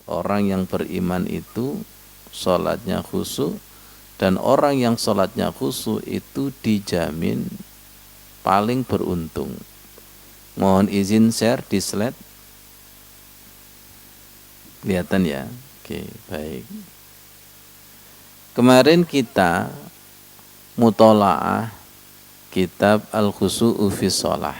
Orang yang beriman itu sholatnya khusyuk, dan orang yang sholatnya khusyuk itu dijamin paling beruntung. Mohon izin share di slide. Kelihatan ya? Oke, baik. Kemarin kita mutolaah kitab Al-Khusyu'u fi Shalah.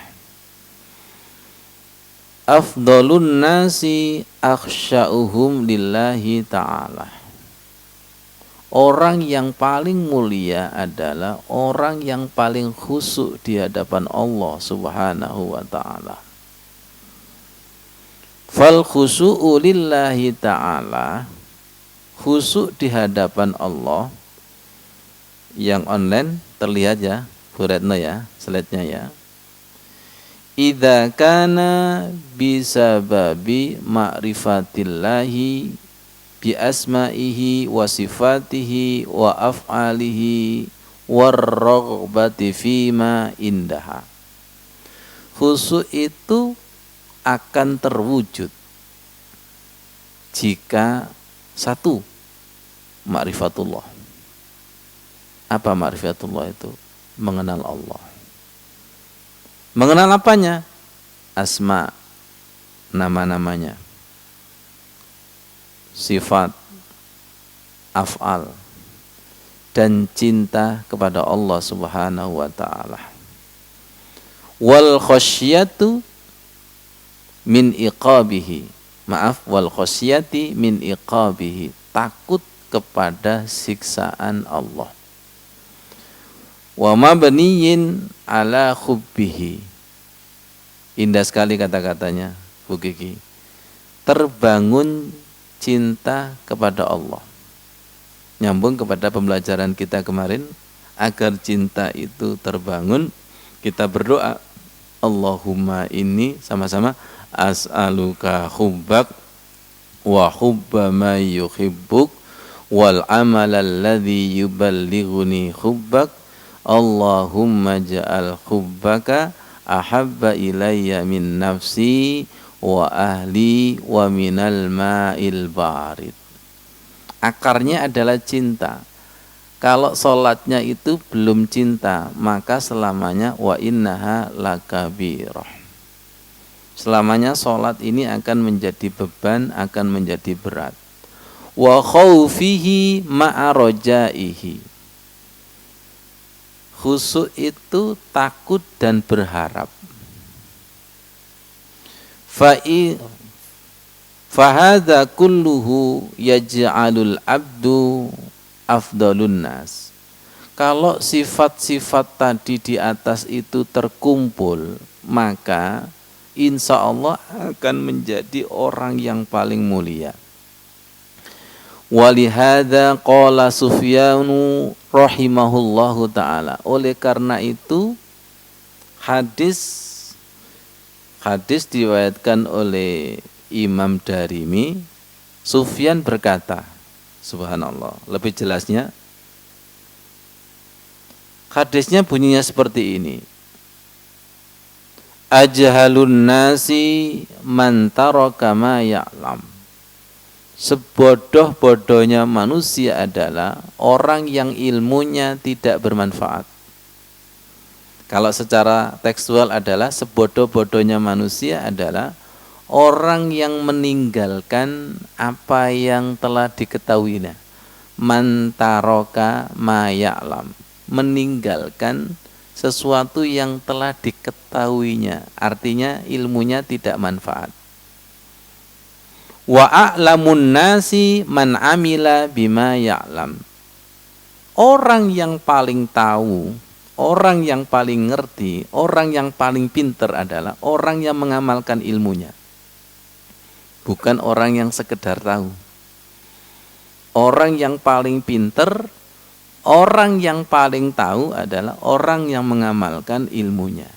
Afdhalun nasi akhsya'uhum lillahi ta'ala. Orang yang paling mulia adalah orang yang paling khusyuk di hadapan Allah Subhanahu wa ta'ala. Fal khusyu'u lillahi ta'ala, khusyuk di hadapan Allah. Yang online terlihat ya, Bu Retno ya, slide-nya ya. Idza kana bisababi ma'rifatillahi bi asma'ihi wa sifatihi wa af'alihi warraghbati fima indaha. Khusyuk itu akan terwujud jika satu, ma'rifatullah. Apa ma'rifatullah itu? Mengenal Allah. Mengenal apanya? Asma, nama-namanya. Sifat, af'al, dan cinta kepada Allah Subhanahu wa ta'ala. Wal khasyatu min iqabihi. Maaf, wal khasyati min iqabihi. Takut kepada siksaan Allah. Wa mabniyin ala hubbihi. Indah sekali kata-katanya, Bu Kiki. Terbangun cinta kepada Allah. Nyambung kepada pembelajaran kita kemarin, agar cinta itu terbangun, kita berdoa, Allahumma inni, sama-sama, as'aluka hubbak wa hubba ma yuhibbuk wal amal alladhi yuballighuni hubbak. Allahumma ja'al hubbaka ahabba ilayya min nafsi wa ahli wa minal ma'il barid. Akarnya adalah cinta. Kalau sholatnya itu belum cinta, maka selamanya wa innaha lakabirah. Selamanya sholat ini akan menjadi beban, akan menjadi berat. Wa khawfihi ma'a rojaihi. Khusyuk itu takut dan berharap. Fahadha kulluhu yaj'alul abdu afdalun nas. Kalau sifat-sifat tadi di atas itu terkumpul, maka insya Allah akan menjadi orang yang paling mulia. Walihada qala Sufyanu rahimahullahu ta'ala. Oleh karena itu hadis diriwayatkan oleh Imam Darimi. Sufyan berkata, subhanallah, lebih jelasnya hadisnya bunyinya seperti ini. Ajhalun nasi man taraka ma ya'lam. Sebodoh-bodohnya manusia adalah orang yang ilmunya tidak bermanfaat. Kalau secara tekstual adalah sebodoh-bodohnya manusia adalah orang yang meninggalkan apa yang telah diketahuinya. Man taraka ma ya'lam. Meninggalkan sesuatu yang telah diketahuinya. Artinya ilmunya tidak manfaat. Wa a'lamun nasi man amila bima ya'lam. Orang yang paling tahu, orang yang paling ngerti, orang yang paling pintar adalah orang yang mengamalkan ilmunya. Bukan orang yang sekedar tahu. Orang yang paling pintar, orang yang paling tahu adalah orang yang mengamalkan ilmunya.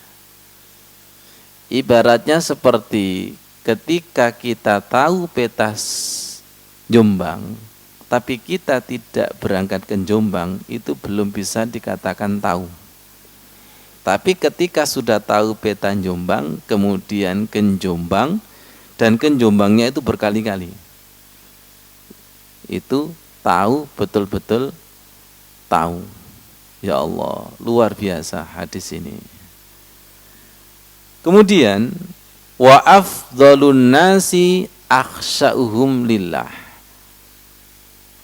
Ibaratnya seperti ketika kita tahu peta Jombang, tapi kita tidak berangkat ke Jombang, itu belum bisa dikatakan tahu. Tapi ketika sudah tahu peta Jombang, kemudian ke Jombang, dan ke Jombangnya itu berkali-kali, itu tahu, betul-betul tahu. Ya Allah, luar biasa hadis ini. Kemudian wa afdhalun nasi akhsya'uhum lillah.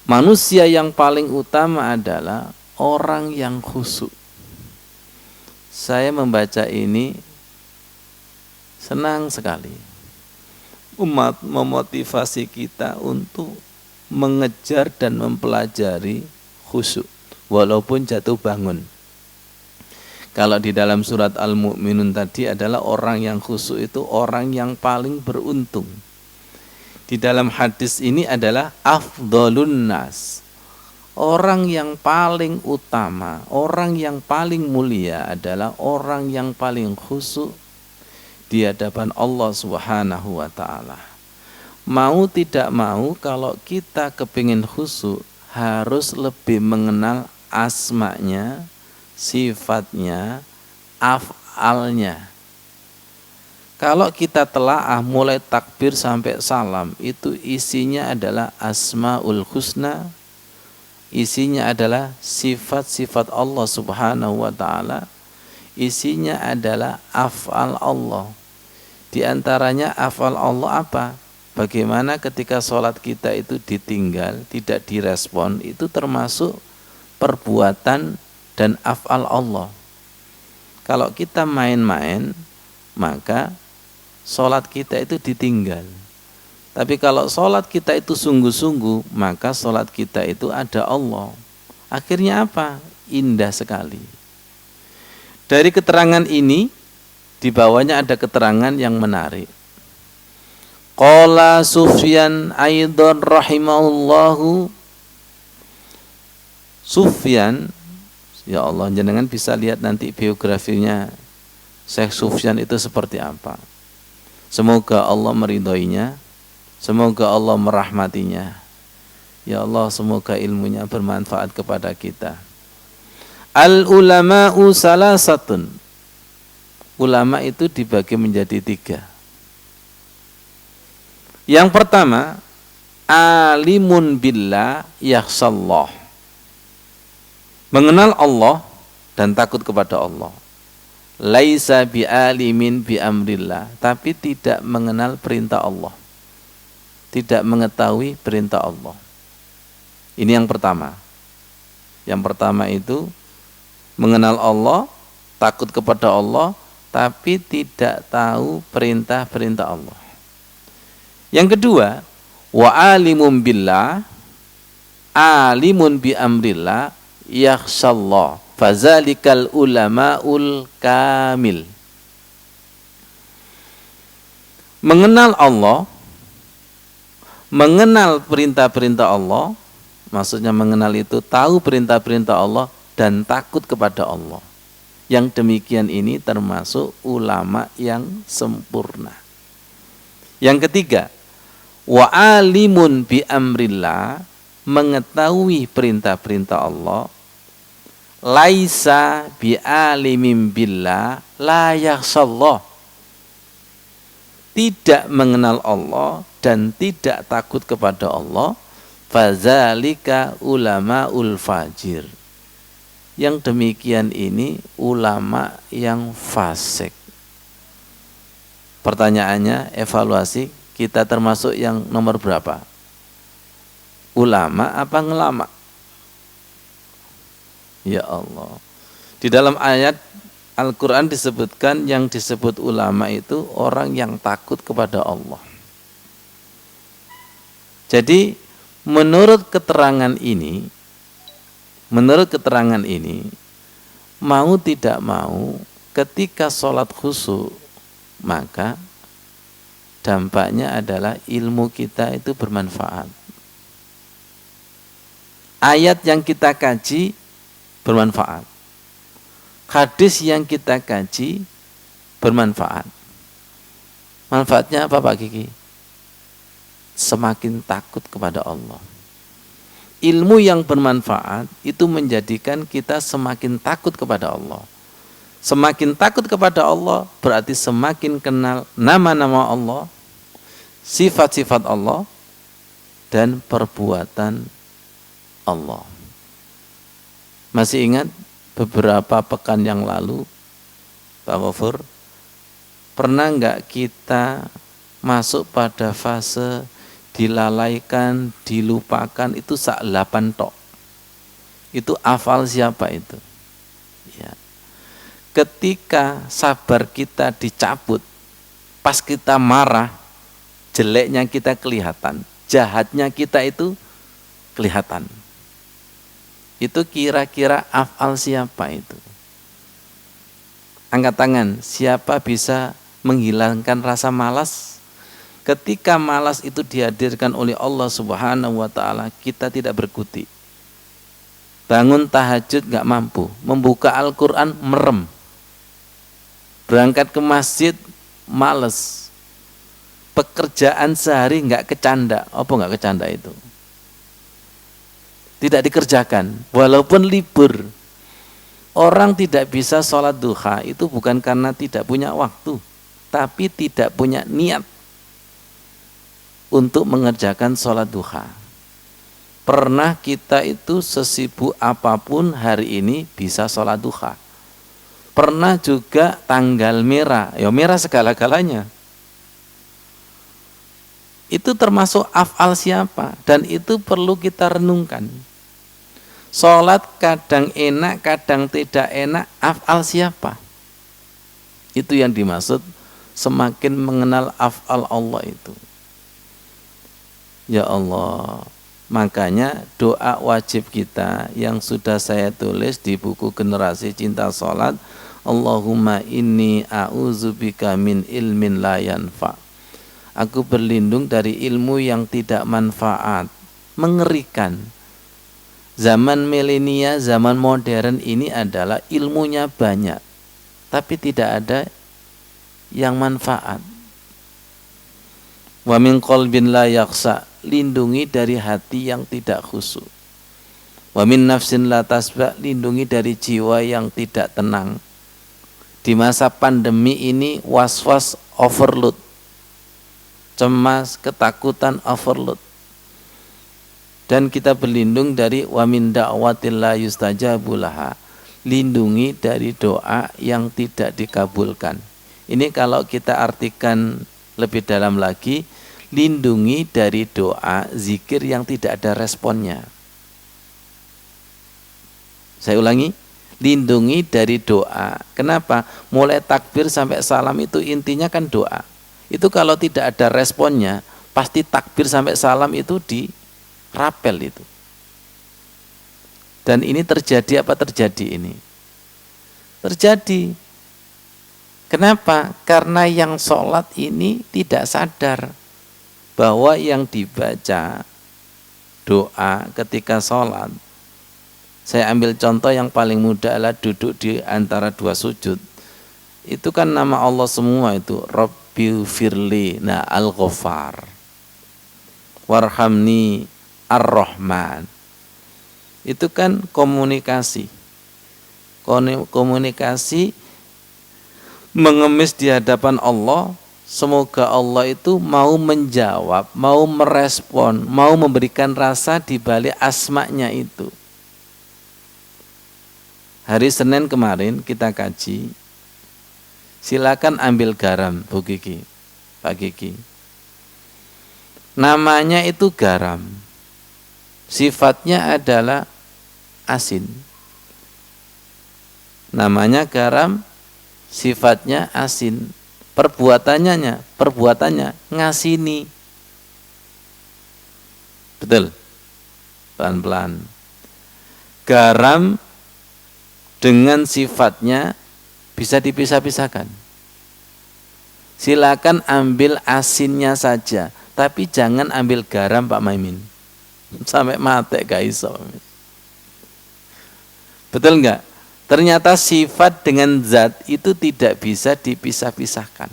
Manusia yang paling utama adalah orang yang khusyuk. Saya membaca ini senang sekali. Umat memotivasi kita untuk mengejar dan mempelajari khusyuk walaupun jatuh bangun. Kalau di dalam surat Al-Mu'minun tadi adalah orang yang khusyuk itu orang yang paling beruntung. Di dalam hadis ini adalah afdhalun nas. Orang yang paling utama, orang yang paling mulia adalah orang yang paling khusyuk di hadapan Allah Subhanahu wa ta'ala. Mau tidak mau kalau kita kepingin khusyuk harus lebih mengenal asma'nya, sifatnya, af'alnya. Kalau kita telaah mulai takbir sampai salam itu isinya adalah asma'ul husna, isinya adalah sifat-sifat Allah Subhanahu wa ta'ala, isinya adalah af'al Allah. Di antaranya af'al Allah apa? Bagaimana ketika sholat kita itu ditinggal, tidak direspon, itu termasuk perbuatan dan af'al Allah. Kalau kita main-main, maka sholat kita itu ditinggal. Tapi kalau sholat kita itu sungguh-sungguh, maka sholat kita itu ada Allah. Akhirnya apa? Indah sekali. Dari keterangan ini, di bawahnya ada keterangan yang menarik. Qala Sufyan aidan rahimahullahu. Sufyan, ya Allah, jenengan bisa lihat nanti biografinya Syekh Sufyan itu seperti apa. Semoga Allah meridhoinya, semoga Allah merahmatinya. Ya Allah, semoga ilmunya bermanfaat kepada kita. Al-ulama'u salasatun. Ulama itu dibagi menjadi 3. Yang pertama, alimun billah yakhshallah. Mengenal Allah dan takut kepada Allah. Laisa bi'alimin bi'amrillah, tapi tidak mengenal perintah Allah. Tidak mengetahui perintah Allah. Ini yang pertama. Yang pertama itu mengenal Allah, takut kepada Allah, tapi tidak tahu perintah-perintah Allah. Yang kedua, wa alimum billah, alimun bi amrillah, yakhshallah, fazalikal ulama'ul kamil. Mengenal Allah, mengenal perintah-perintah Allah, maksudnya mengenal itu tahu perintah-perintah Allah dan takut kepada Allah. Yang demikian ini termasuk ulama yang sempurna. Yang ketiga, wa alimun bi amrillah, mengetahui perintah-perintah Allah, laisa bi alimin billah la yakhshallah, tidak mengenal Allah dan tidak takut kepada Allah, fazalika ulamaul fajir. Yang demikian ini ulama yang fasik. Pertanyaannya, evaluasi, kita termasuk yang nomor berapa? Ulama apa ngelama? Ya Allah. Di dalam ayat Al-Quran disebutkan yang disebut ulama itu orang yang takut kepada Allah. Jadi menurut keterangan ini, mau tidak mau ketika sholat khusyuk, maka dampaknya adalah ilmu kita itu bermanfaat. Ayat yang kita kaji bermanfaat. Hadis yang kita kaji bermanfaat. Manfaatnya apa Pak Kiki? Semakin takut kepada Allah. Ilmu yang bermanfaat itu menjadikan kita semakin takut kepada Allah. Semakin takut kepada Allah berarti semakin kenal nama-nama Allah, sifat-sifat Allah, dan perbuatan Allah. Masih ingat beberapa pekan yang lalu, Pak Ghafur, pernah nggak kita masuk pada fase dilalaikan, dilupakan, itu sak 8 tok. Itu hafal siapa itu? Ya. Ketika sabar kita dicabut, pas kita marah, jeleknya kita kelihatan, jahatnya kita itu kelihatan. Itu kira-kira hafal siapa itu? Angkat tangan, siapa bisa menghilangkan rasa malas? Ketika malas itu dihadirkan oleh Allah Subhanahu wa ta'ala, kita tidak berkutik. Bangun tahajud gak mampu, membuka Al-Quran merem, berangkat ke masjid males, pekerjaan sehari gak kecanda. Apa gak kecanda itu? Tidak dikerjakan, walaupun libur. Orang tidak bisa sholat duha itu bukan karena tidak punya waktu, tapi tidak punya niat untuk mengerjakan sholat duha. Pernah kita itu sesibuk apapun hari ini bisa sholat duha. Pernah juga tanggal merah, ya merah segala-galanya. Itu termasuk af'al siapa, dan itu perlu kita renungkan. Sholat kadang enak, kadang tidak enak, af'al siapa? Itu yang dimaksud semakin mengenal af'al Allah itu. Ya Allah, makanya doa wajib kita yang sudah saya tulis di buku Generasi Cinta Sholat, Allahumma inni a'udzubika min ilmin la yanfa. Aku berlindung dari ilmu yang tidak manfaat. Mengerikan. Zaman milenial, zaman modern ini adalah ilmunya banyak, tapi tidak ada yang manfaat. Wa min qalbin la yakhsa, lindungi dari hati yang tidak khusyuk. Wa min nafsin la tasba, lindungi dari jiwa yang tidak tenang. Di masa pandemi ini was-was overload, cemas, ketakutan overload. Dan kita berlindung dari wa min da'watil la yustajabu laha, lindungi dari doa yang tidak dikabulkan. Ini kalau kita artikan lebih dalam lagi, lindungi dari doa zikir yang tidak ada responnya. Saya ulangi, lindungi dari doa. Kenapa? Mulai takbir sampai salam itu intinya kan doa. Itu kalau tidak ada responnya, pasti takbir sampai salam itu dirapel itu. Dan ini terjadi apa terjadi ini? Terjadi. Kenapa? Karena yang sholat ini tidak sadar bahwa yang dibaca doa ketika sholat. Saya ambil contoh yang paling mudah adalah duduk di antara dua sujud. Itu kan nama Allah semua itu. Rabbighfirli, nah Al-Ghaffar, Warhamni, Ar-Rahman. Itu kan komunikasi. Komunikasi mengemis di hadapan Allah. Semoga Allah itu mau menjawab, mau merespon, mau memberikan rasa di balik asma'nya itu. Hari Senin kemarin kita kaji, silakan ambil garam, Bu Kiki, Pak Kiki. Namanya itu garam, sifatnya adalah asin. Namanya garam, sifatnya asin. Perbuatannya ngasini. Betul? Pelan-pelan. Garam dengan sifatnya bisa dipisah-pisahkan. Silakan ambil asinnya saja, tapi jangan ambil garam Pak Maimin. Sampai mati gak iso. Betul enggak? Ternyata sifat dengan zat itu tidak bisa dipisah-pisahkan.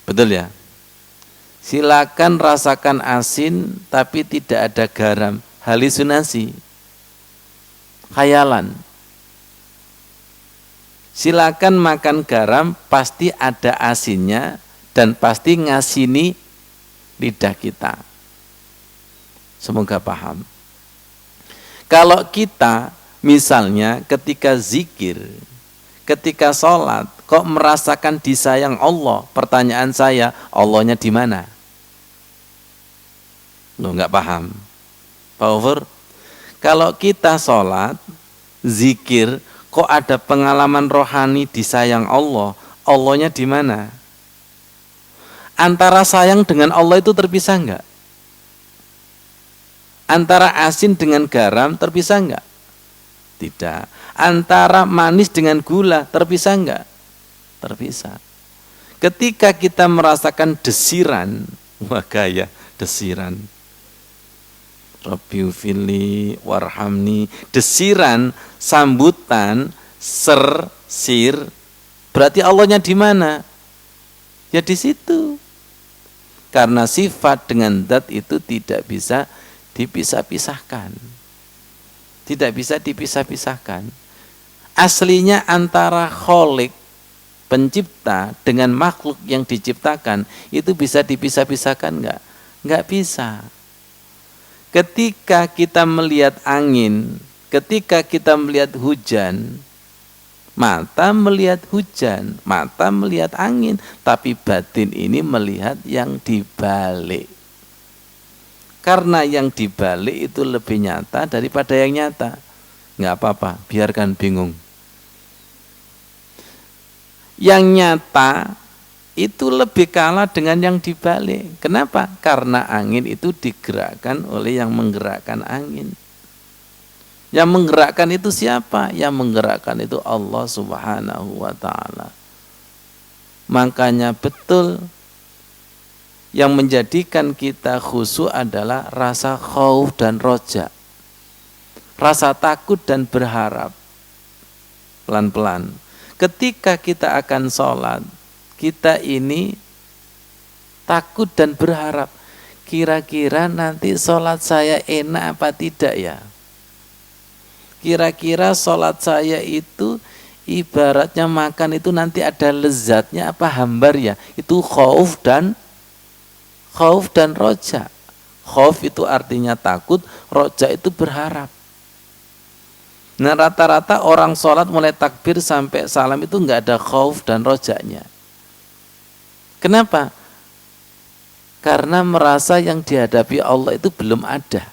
Betul ya? Silakan rasakan asin tapi tidak ada garam, halusinasi, khayalan. Silakan makan garam, pasti ada asinnya dan pasti ngasini lidah kita. Semoga paham. Kalau kita misalnya ketika zikir, ketika sholat, kok merasakan disayang Allah, pertanyaan saya, Allahnya di mana? Lo nggak paham. Pak Over, kalau kita sholat, zikir, kok ada pengalaman rohani disayang Allah, Allahnya di mana? Antara sayang dengan Allah itu terpisah enggak? Antara asin dengan garam terpisah enggak? Tidak. Antara manis dengan gula terpisah enggak? Terpisah. Ketika kita merasakan desiran, wah gaya desiran. Rabbi ufili warhamni, desiran, sambutan, sir, berarti Allahnya di mana? Ya di situ. Karena sifat dengan zat itu tidak bisa dipisah-pisahkan. Tidak bisa dipisah-pisahkan. Aslinya antara kholik, pencipta, dengan makhluk yang diciptakan, itu bisa dipisah-pisahkan enggak? Enggak bisa. Ketika kita melihat angin, ketika kita melihat hujan, mata melihat hujan, mata melihat angin, tapi batin ini melihat yang dibalik. Karena yang dibalik itu lebih nyata daripada yang nyata. Nggak apa-apa, biarkan bingung. Yang nyata itu lebih kalah dengan yang dibalik. Kenapa? Karena angin itu digerakkan oleh yang menggerakkan angin. Yang menggerakkan itu siapa? Yang menggerakkan itu Allah Subhanahu wa ta'ala. Makanya betul yang menjadikan kita khusyuk adalah rasa khauf dan roja. Rasa takut dan berharap. Pelan-pelan. Ketika kita akan sholat, kita ini takut dan berharap, kira-kira nanti sholat saya enak apa tidak ya? Kira-kira sholat saya itu ibaratnya makan itu nanti ada lezatnya apa hambar ya? Itu khauf dan roja. Khauf itu artinya takut, roja itu berharap. Nah rata-rata orang sholat mulai takbir sampai salam itu enggak ada khauf dan rojanya. Kenapa? Karena merasa yang dihadapi Allah itu belum ada.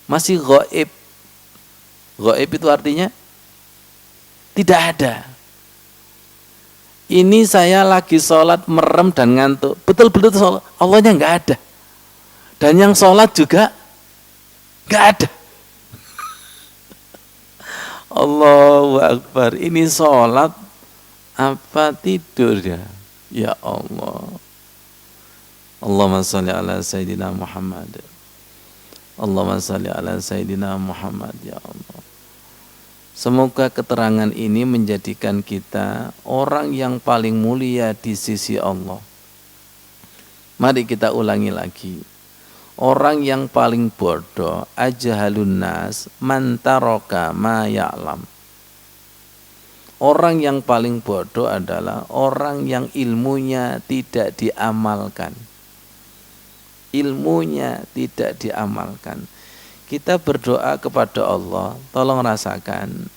Masih ghaib. Ghaib itu artinya tidak ada. Ini saya lagi sholat merem dan ngantuk. Betul-betul sholat, Allahnya nggak ada. Dan yang sholat juga nggak ada. Allahu Akbar. Ini sholat apa tidur ya? Ya Allah. Allahumma sholli ala Sayyidina Muhammad. Allahumma sholli ala Sayyidina Muhammad ya Allah. Semoga keterangan ini menjadikan kita orang yang paling mulia di sisi Allah. Mari kita ulangi lagi. Orang yang paling bodoh, ajhalun nas, man taraka ma ya'lam. Orang yang paling bodoh adalah orang yang ilmunya tidak diamalkan. Ilmunya tidak diamalkan. Kita berdoa kepada Allah, tolong rasakan.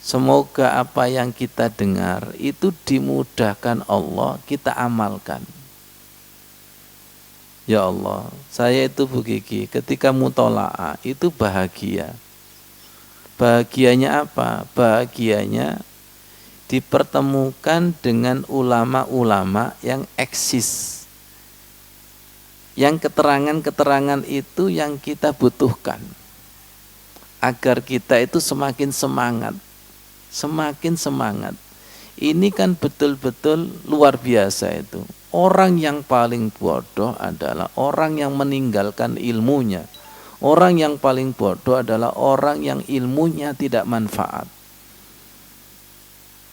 Semoga apa yang kita dengar itu dimudahkan Allah, kita amalkan. Ya Allah, saya itu Bu Kiki, ketika mutola'ah itu bahagia. Bahagianya apa? Bahagianya dipertemukan dengan ulama-ulama yang eksis. Yang keterangan-keterangan itu yang kita butuhkan. Agar kita itu semakin semangat. Semakin semangat. Ini kan betul-betul luar biasa itu. Orang yang paling bodoh adalah orang yang meninggalkan ilmunya. Orang yang paling bodoh adalah orang yang ilmunya tidak manfaat.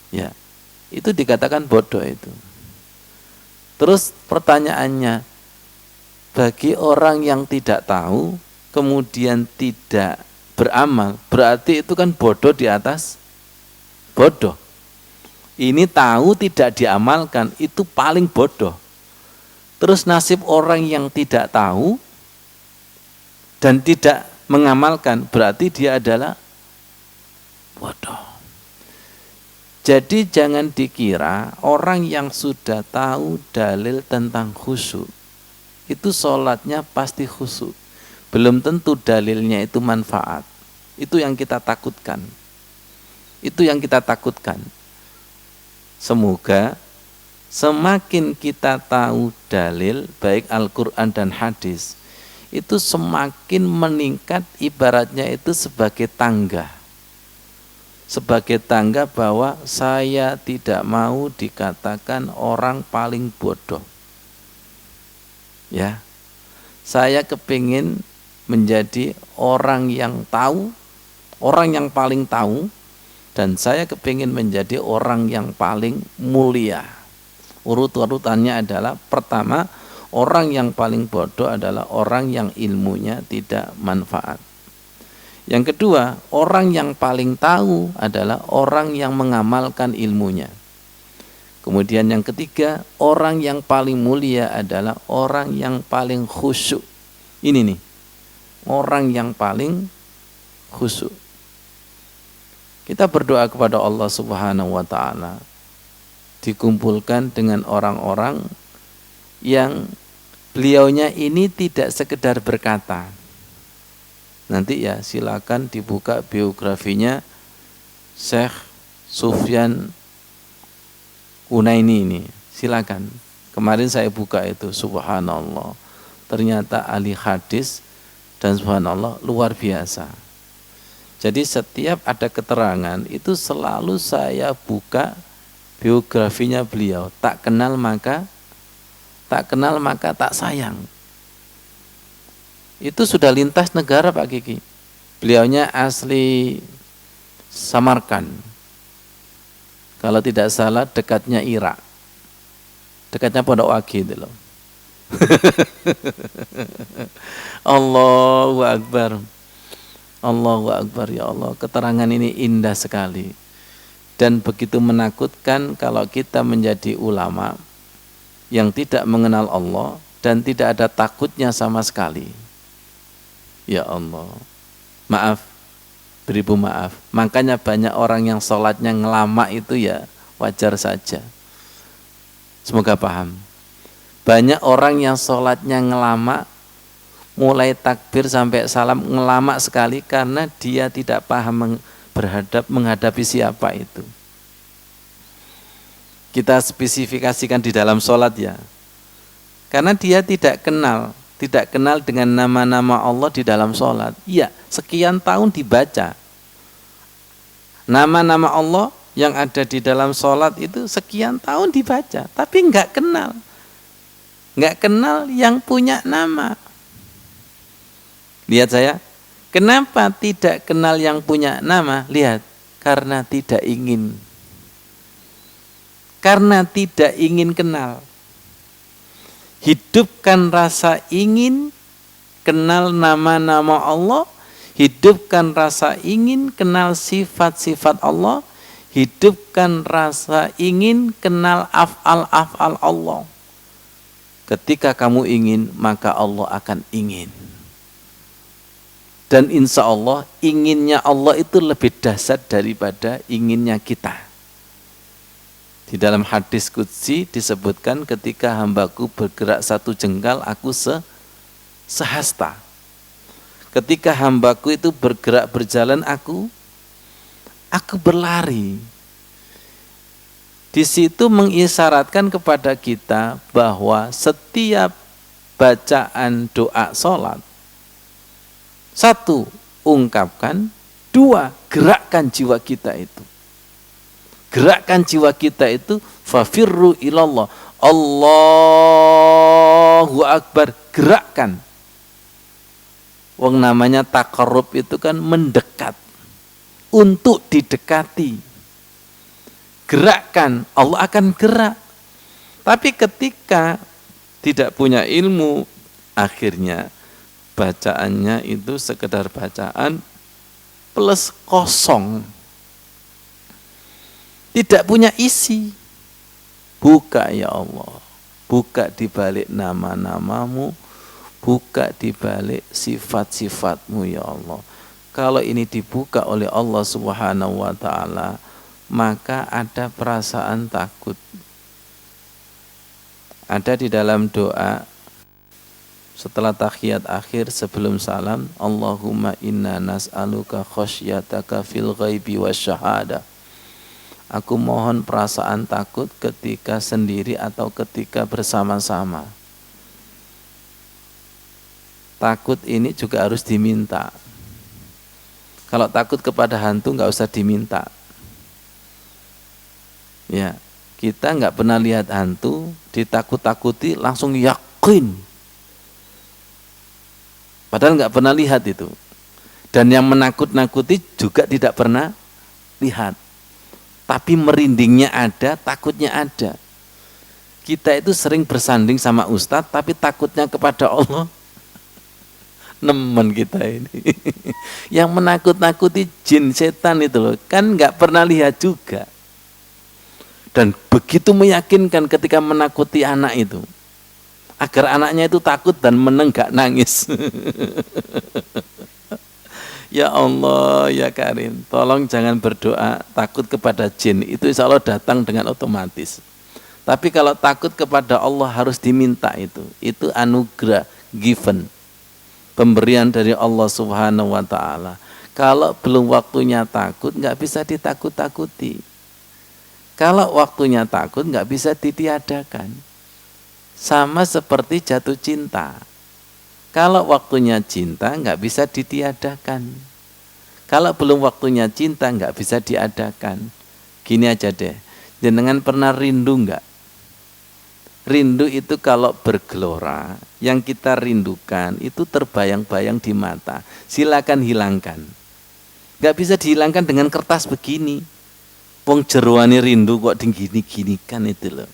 Ya, itu dikatakan bodoh itu. Terus pertanyaannya, bagi orang yang tidak tahu, kemudian tidak beramal, berarti itu kan bodoh di atas bodoh. Ini tahu tidak diamalkan, itu paling bodoh. Terus nasib orang yang tidak tahu, dan tidak mengamalkan, berarti dia adalah bodoh. Jadi jangan dikira orang yang sudah tahu dalil tentang khusyuk itu sholatnya pasti khusyuk. Belum tentu dalilnya itu manfaat. Itu yang kita takutkan. Itu yang kita takutkan. Semoga semakin kita tahu dalil baik Al-Quran dan hadis, itu semakin meningkat, ibaratnya itu sebagai tangga. Sebagai tangga bahwa saya tidak mau dikatakan orang paling bodoh. Ya, saya kepingin menjadi orang yang tahu, orang yang paling tahu, dan saya kepingin menjadi orang yang paling mulia. Urut-urutannya adalah pertama, orang yang paling bodoh adalah orang yang ilmunya tidak manfaat. Yang kedua, orang yang paling tahu adalah orang yang mengamalkan ilmunya. Kemudian yang ketiga, orang yang paling mulia adalah orang yang paling khusyuk. Ini nih, orang yang paling khusyuk. Kita berdoa kepada Allah Subhanahu wa ta'ala, dikumpulkan dengan orang-orang yang beliaunya ini tidak sekedar berkata. Nanti ya silakan dibuka biografinya Syekh Sufyan Unaini ini, silakan. Kemarin saya buka itu, subhanallah, ternyata ahli hadis dan subhanallah luar biasa. Jadi setiap ada keterangan itu selalu saya buka biografinya beliau. Tak kenal maka tak sayang. Itu sudah lintas negara Pak Kiki. Beliaunya asli Samarkand. Kalau tidak salah dekatnya Irak. Dekatnya Pondok Wagi itu loh. Allahu Akbar. Allahu Akbar, ya Allah. Keterangan ini indah sekali. Dan begitu menakutkan kalau kita menjadi ulama yang tidak mengenal Allah dan tidak ada takutnya sama sekali. Ya Allah. Maaf, beribu maaf. Makanya banyak orang yang sholatnya ngelama itu ya wajar saja. Semoga paham. Banyak orang yang sholatnya ngelama, mulai takbir sampai salam ngelama sekali karena dia tidak paham menghadapi siapa itu. Kita spesifikasikan di dalam sholat ya. Karena dia tidak kenal dengan nama-nama Allah di dalam sholat. Iya, sekian tahun dibaca. Nama-nama Allah yang ada di dalam sholat itu sekian tahun dibaca, tapi nggak kenal. Nggak kenal yang punya nama. Lihat saya, kenapa tidak kenal yang punya nama? Lihat, karena tidak ingin. Karena tidak ingin kenal. Hidupkan rasa ingin kenal nama-nama Allah, hidupkan rasa ingin kenal sifat-sifat Allah, hidupkan rasa ingin kenal af'al-af'al Allah. Ketika kamu ingin, maka Allah akan ingin. Dan insya Allah inginnya Allah itu lebih dahsyat daripada inginnya kita. Di dalam hadis qudsi disebutkan ketika hambaku bergerak satu jengkal, aku sehasta. Ketika hambaku itu bergerak berjalan, aku berlari. Di situ mengisyaratkan kepada kita bahwa setiap bacaan doa sholat, satu, ungkapkan, dua, gerakkan jiwa kita itu. Gerakkan jiwa kita itu, fafirru ilallah, Allahu Akbar, gerakkan. Wong namanya taqarrub itu kan mendekat, untuk didekati. Gerakkan, Allah akan gerak. Tapi ketika tidak punya ilmu, akhirnya bacaannya itu sekedar bacaan plus kosong. Tidak punya isi. Buka ya Allah, buka di balik nama-namamu, buka di balik sifat-sifat-Mu ya Allah. Kalau ini dibuka oleh Allah Subhanahu wa taala, maka ada perasaan takut. Ada di dalam doa setelah tahiyat akhir sebelum salam, Allahumma inna nas'aluka khasyataka fil ghaibi wasyahadah. Aku mohon perasaan takut ketika sendiri atau ketika bersama-sama. Takut ini juga harus diminta. Kalau takut kepada hantu nggak usah diminta. Ya, kita nggak pernah lihat hantu, ditakut-takuti langsung yakin. Padahal nggak pernah lihat itu. Dan yang menakut-nakuti juga tidak pernah lihat. Tapi merindingnya ada, takutnya ada. Kita itu sering bersanding sama ustadz, tapi takutnya kepada Allah. Nemen kita ini. Yang menakut-nakuti jin setan itu loh, kan nggak pernah lihat juga. Dan begitu meyakinkan ketika menakuti anak itu, agar anaknya itu takut dan menenggak nangis. Ya Allah, ya Karim, tolong jangan berdoa takut kepada jin, itu insya Allah datang dengan otomatis. Tapi kalau takut kepada Allah harus diminta itu anugerah, given, pemberian dari Allah Subhanahu wa ta'ala. Kalau belum waktunya takut, nggak bisa ditakut-takuti. Kalau waktunya takut, nggak bisa ditiadakan. Sama seperti jatuh cinta. Kalau waktunya cinta, nggak bisa ditiadakan. Kalau belum waktunya cinta, nggak bisa diadakan. Gini aja deh, jenengan pernah rindu nggak? Rindu itu kalau bergelora, yang kita rindukan itu terbayang-bayang di mata. Silakan hilangkan. Nggak bisa dihilangkan dengan kertas begini. Wong jeroane rindu kok digini-gini kan itu loh.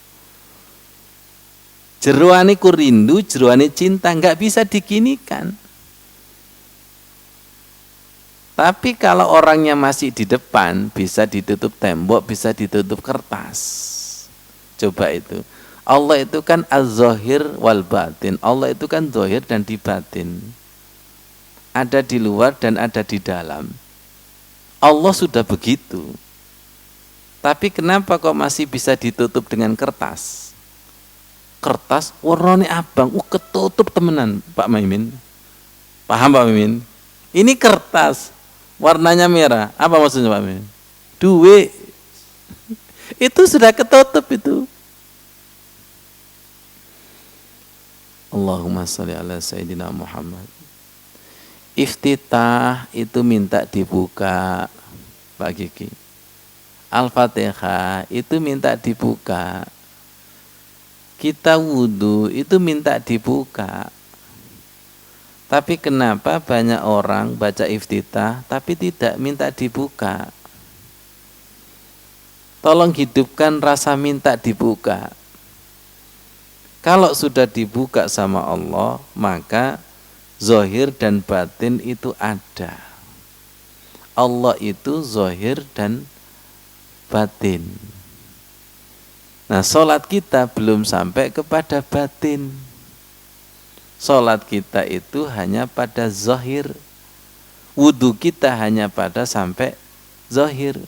Jeroane ku rindu, jeroane cinta, nggak bisa diginikan. Tapi kalau orangnya masih di depan, bisa ditutup tembok, bisa ditutup kertas. Coba itu. Allah itu kan az-zahir wal batin. Allah itu kan zahir dan di batin. Ada di luar dan ada di dalam. Allah sudah begitu. Tapi kenapa kok masih bisa ditutup dengan kertas? Kertas warnanya abang, ketutup temenan Pak Maimin. Paham Pak Maimin? Ini kertas, warnanya merah. Apa maksudnya Pak Maimin? Duit. Itu sudah ketutup itu. Allahumma sholli ala Sayyidina Muhammad. Iftitah itu minta dibuka, Pak Kiki. Al-Fatihah itu minta dibuka. Kita wudhu itu minta dibuka. Tapi kenapa banyak orang baca iftitah tapi tidak minta dibuka? Tolong hidupkan rasa minta dibuka. Kalau sudah dibuka sama Allah, maka zahir dan batin itu ada. Allah itu zahir dan batin. Nah, sholat kita belum sampai kepada batin. Sholat kita itu hanya pada zahir. Wudhu kita hanya pada sampai zahir.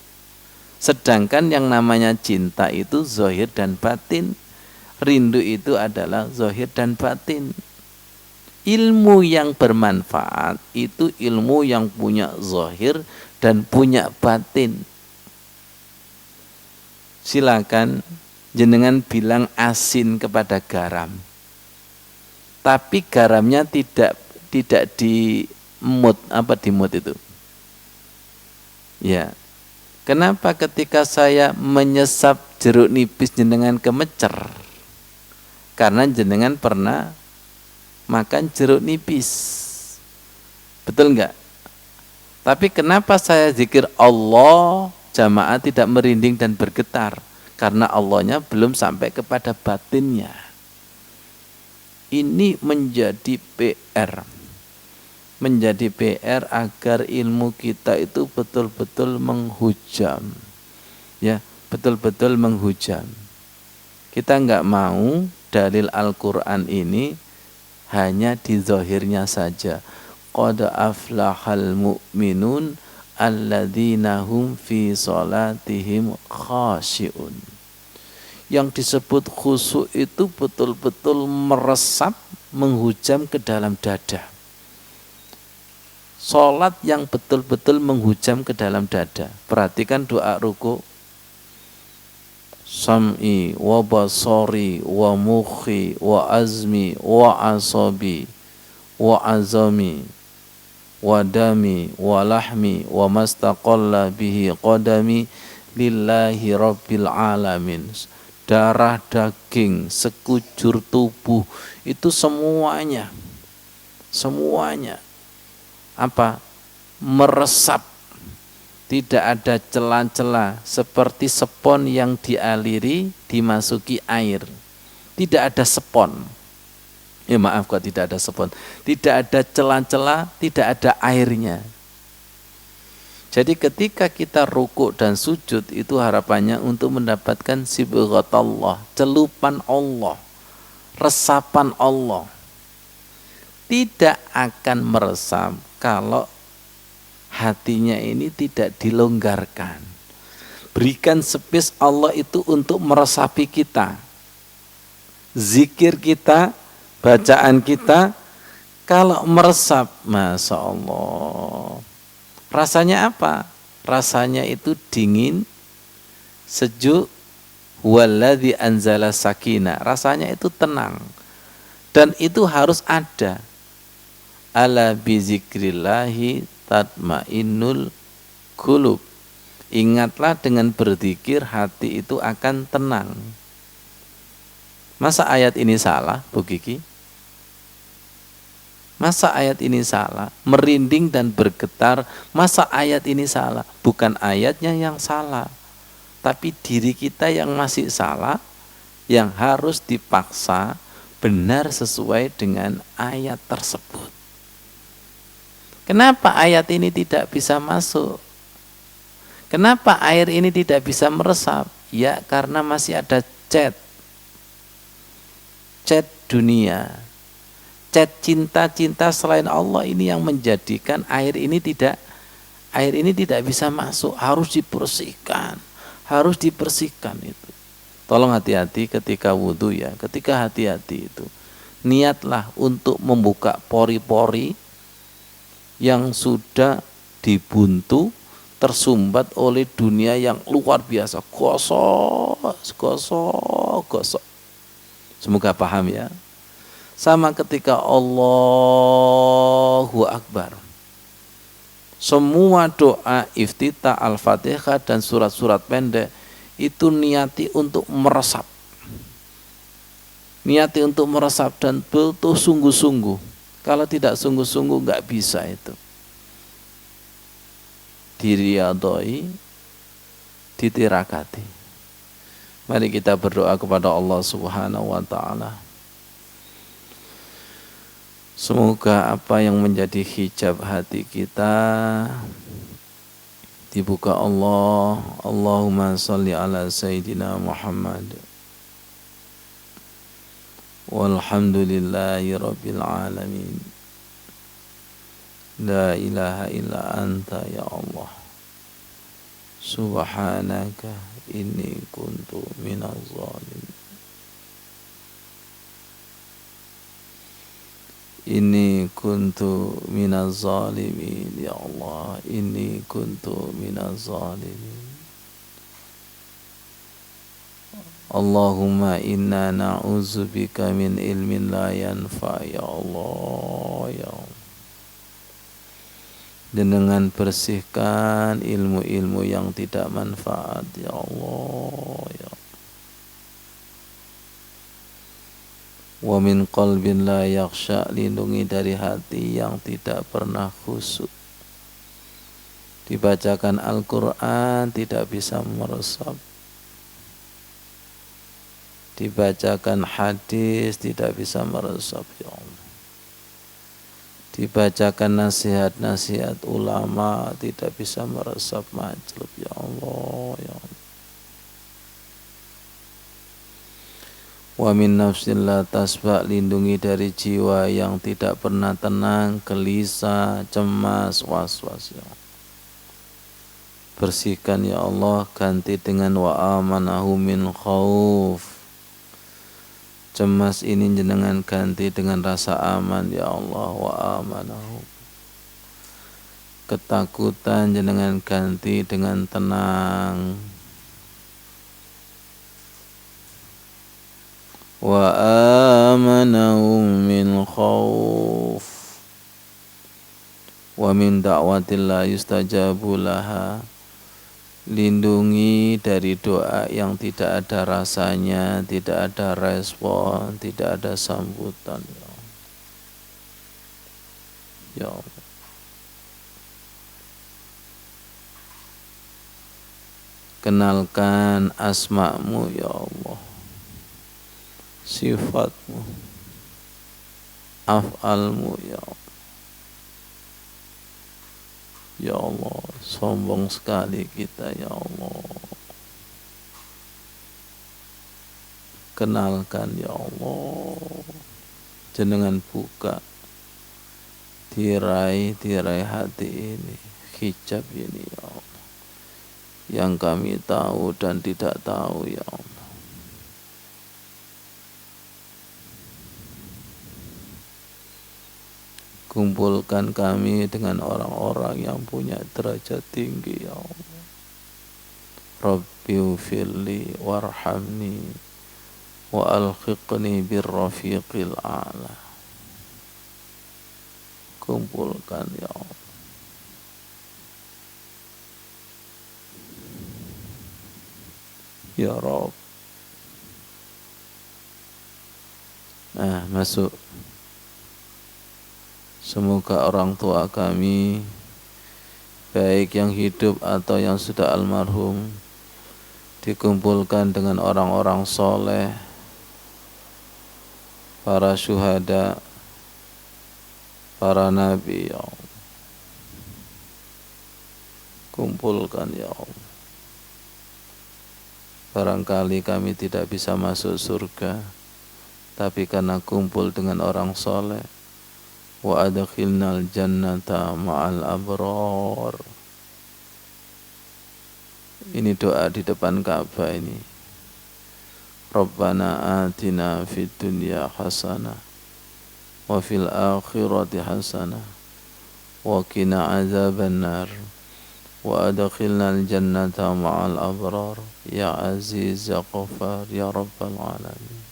Sedangkan yang namanya cinta itu zahir dan batin. Rindu itu adalah zahir dan batin. Ilmu yang bermanfaat itu ilmu yang punya zahir dan punya batin. Silakan jenengan bilang asin kepada garam. Tapi garamnya tidak dimut, apa dimut itu? Ya. Kenapa ketika saya menyesap jeruk nipis jenengan kemecer? Karena jenengan pernah makan jeruk nipis. Betul enggak? Tapi kenapa saya zikir Allah jamaah tidak merinding dan bergetar? Karena Allahnya belum sampai kepada batinnya. Ini menjadi PR. Menjadi PR agar ilmu kita itu betul-betul menghujam. Ya, betul-betul menghujam. Kita enggak mau dalil Al-Quran ini hanya di zahirnya saja. Qad aflahal mu'minun alladzina hum fi salatihim khashi'un. Yang disebut khusyuk itu betul-betul meresap, menghujam ke dalam dada. Salat yang betul-betul menghujam ke dalam dada. Perhatikan doa ruku. Sam'i wa basari wa mukhi wa azmi wa asabi wa azami wa dami wa lahmi wa mastaqalla bihi qadami lillahi rabbil alamin. Darah, daging, sekujur tubuh itu semuanya apa? Meresap. Tidak ada celah-celah seperti spons yang dialiri dimasuki air. Tidak ada spons. Ya maaf kalau tidak ada spons. Tidak ada celah-celah, tidak ada airnya. Jadi ketika kita rukuk dan sujud itu harapannya untuk mendapatkan sibghatallah, celupan Allah, resapan Allah. Tidak akan meresap kalau hatinya ini tidak dilonggarkan. Berikan space Allah itu untuk meresapi kita. Zikir kita, bacaan kita, kalau meresap, Masya Allah. Rasanya apa? Rasanya itu dingin, sejuk, walladzi anzala sakinah. Rasanya itu tenang. Dan itu harus ada. Ala bizikrillahi tatmainnul qulub. Ingatlah dengan berzikir hati itu akan tenang. Masa ayat ini salah, Bu Kiki? Masa ayat ini salah? Merinding dan bergetar, masa ayat ini salah? Bukan ayatnya yang salah, tapi diri kita yang masih salah, yang harus dipaksa benar sesuai dengan ayat tersebut. Kenapa ayat ini tidak bisa masuk? Kenapa air ini tidak bisa meresap? Ya karena masih ada cat dunia, cat cinta-cinta selain Allah ini yang menjadikan air ini tidak bisa masuk. Harus dibersihkan itu. Tolong hati-hati ketika wudhu ya, ketika hati-hati itu niatlah untuk membuka pori-pori yang sudah dibuntu, tersumbat oleh dunia yang luar biasa, gosok. Semoga paham ya. Sama ketika Allahu Akbar. Semua doa iftitah Al-Fatihah dan surat-surat pendek itu niati untuk meresap. Niati untuk meresap dan betul sungguh-sungguh. Kalau tidak sungguh-sungguh nggak bisa itu. Diriyadhoi, ditirakati. Mari kita berdoa kepada Allah Subhanahu wa taala. Semoga apa yang menjadi hijab hati kita dibuka Allah. Allahumma sholli ala Sayyidina Muhammad. Walhamdulillahi rabbil alamin. La ilaha illa anta ya Allah. Subhanaka inni kuntu minaz zalimin. Inni kuntu minaz zalimin ya Allah. Inni kuntu minaz zalimin. Allahumma inna na'udzubika min ilmin la yanfa ya Allah ya Allah. Dan dengan bersihkan ilmu-ilmu yang tidak manfaat ya Allah ya Allah. Wa min qalbin la yakhsha, lindungi dari hati yang tidak pernah khusyuk. Dibacakan Al-Quran tidak bisa meresap. Dibacakan hadis tidak bisa meresap ya Allah. Dibacakan nasihat-nasihat ulama tidak bisa meresap majlub ya Allah ya Allah. Wa min nafsin la tasba, lindungi dari jiwa yang tidak pernah tenang, gelisah, cemas, was-was ya. Bersihkan ya Allah, ganti dengan wa amanahu min khauf. Cemas ini jenengan ganti dengan rasa aman ya Allah, wa amanahu. Ketakutan jenengan ganti dengan tenang. Wa amanahu min khauf. Wa min da'watin la yustajabu laha, lindungi dari doa yang tidak ada rasanya, tidak ada respon, tidak ada sambutan ya Allah. Kenalkan asma-Mu ya Allah, sifat-Mu, af'al-Mu ya Allah. Ya Allah, sombong sekali kita ya Allah. Kenalkan ya Allah, jenengan buka tirai-tirai hati ini, hijab ini ya Allah, yang kami tahu dan tidak tahu ya Allah. Kumpulkan kami dengan orang-orang yang punya derajat tinggi ya Allah. Rabbi ufirli warhamni wa alhiqni birrafiqil a'la. Kumpulkan ya Allah. Ya Rabb. Nah, masuk. Semoga orang tua kami, baik yang hidup atau yang sudah almarhum, dikumpulkan dengan orang-orang soleh, para syuhada, para nabi ya Allah. Kumpulkan ya Allah. Barangkali kami tidak bisa masuk surga, tapi karena kumpul dengan orang soleh, wa adkhilnal jannata ma'al abrar. Ini doa di depan Ka'bah ini. Rabbana atina fid dunya hasanah wa fil akhirati hasanah wa qina azabannar wa adkhilnal jannata ma'al abrar ya aziz ya ghaffar ya rabbal alamin.